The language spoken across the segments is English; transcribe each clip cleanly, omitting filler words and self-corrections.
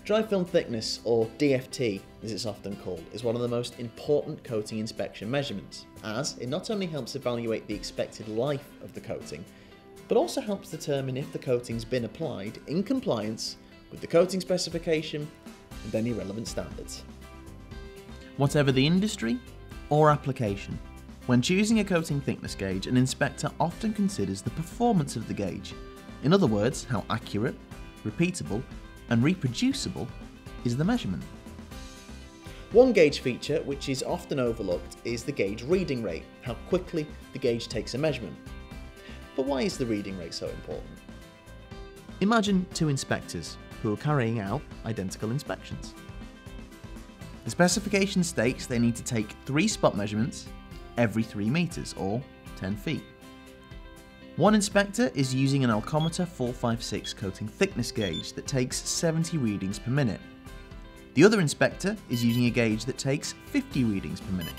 Dry film thickness, or DFT as it's often called, is one of the most important coating inspection measurements, as it not only helps evaluate the expected life of the coating, but also helps determine if the coating's been applied in compliance with the coating specification and any relevant standards. Whatever the industry or application, when choosing a coating thickness gauge, an inspector often considers the performance of the gauge. In other words, how accurate, repeatable, and reproducible is the measurement. One gauge feature which is often overlooked is the gauge reading rate, how quickly the gauge takes a measurement. But why is the reading rate so important? Imagine two inspectors who are carrying out identical inspections. The specification states they need to take 3 spot measurements every 3 meters, or 10 feet. One inspector is using an Alcometer 456 coating thickness gauge that takes 70 readings per minute. The other inspector is using a gauge that takes 50 readings per minute.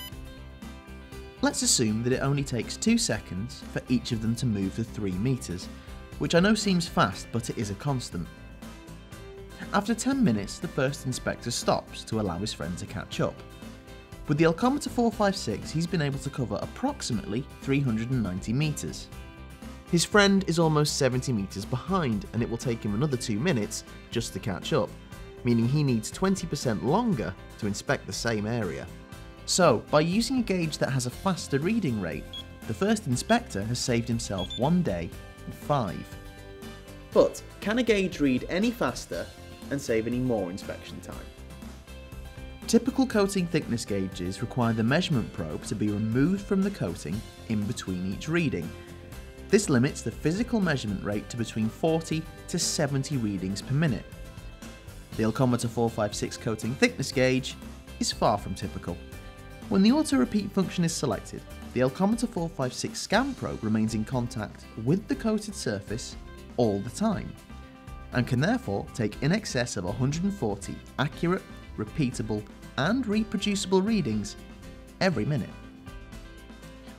Let's assume that it only takes 2 seconds for each of them to move the 3 meters, which I know seems fast, but it is a constant. After 10 minutes, the first inspector stops to allow his friend to catch up. With the Alcometer 456, he's been able to cover approximately 390 meters. His friend is almost 70 meters behind, and it will take him another 2 minutes just to catch up, meaning he needs 20% longer to inspect the same area. So, by using a gauge that has a faster reading rate, the first inspector has saved himself 1 day and 5. But can a gauge read any faster and save any more inspection time? Typical coating thickness gauges require the measurement probe to be removed from the coating in between each reading. This limits the physical measurement rate to between 40 to 70 readings per minute. The Alcometer 456 coating thickness gauge is far from typical. When the auto repeat function is selected, the Alcometer 456 scan probe remains in contact with the coated surface all the time, and can therefore take in excess of 140 accurate, repeatable, and reproducible readings every minute.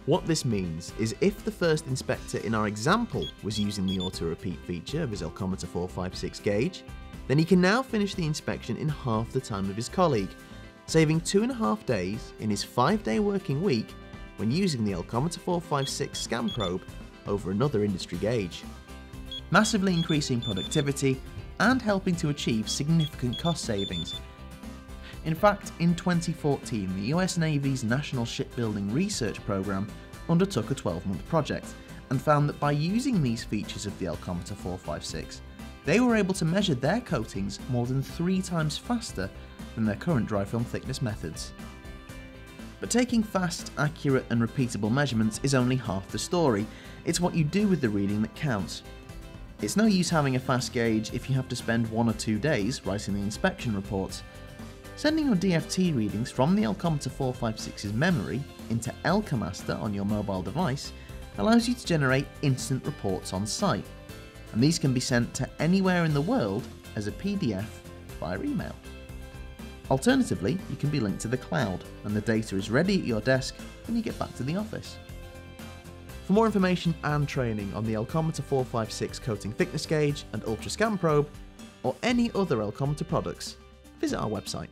What this means is if the first inspector in our example was using the auto-repeat feature of his Alcometer 456 gauge, then he can now finish the inspection in half the time of his colleague, saving 2.5 days in his 5-day working week when using the Alcometer 456 scan probe over another industry gauge, massively increasing productivity and helping to achieve significant cost savings. In fact, in 2014, the US Navy's National Shipbuilding Research Program undertook a 12-month project and found that by using these features of the Alcometer 456, they were able to measure their coatings more than 3 times faster than their current dry film thickness methods. But taking fast, accurate and repeatable measurements is only half the story. It's what you do with the reading that counts. It's no use having a fast gauge if you have to spend 1 or 2 days writing the inspection reports. Sending your DFT readings from the Alcometer 456's memory into Elcamaster on your mobile device allows you to generate instant reports on site, and these can be sent to anywhere in the world as a PDF via email. Alternatively, you can be linked to the cloud, and the data is ready at your desk when you get back to the office. For more information and training on the Alcometer 456 coating thickness gauge and ultra scan probe, or any other Alcometer products, visit our website.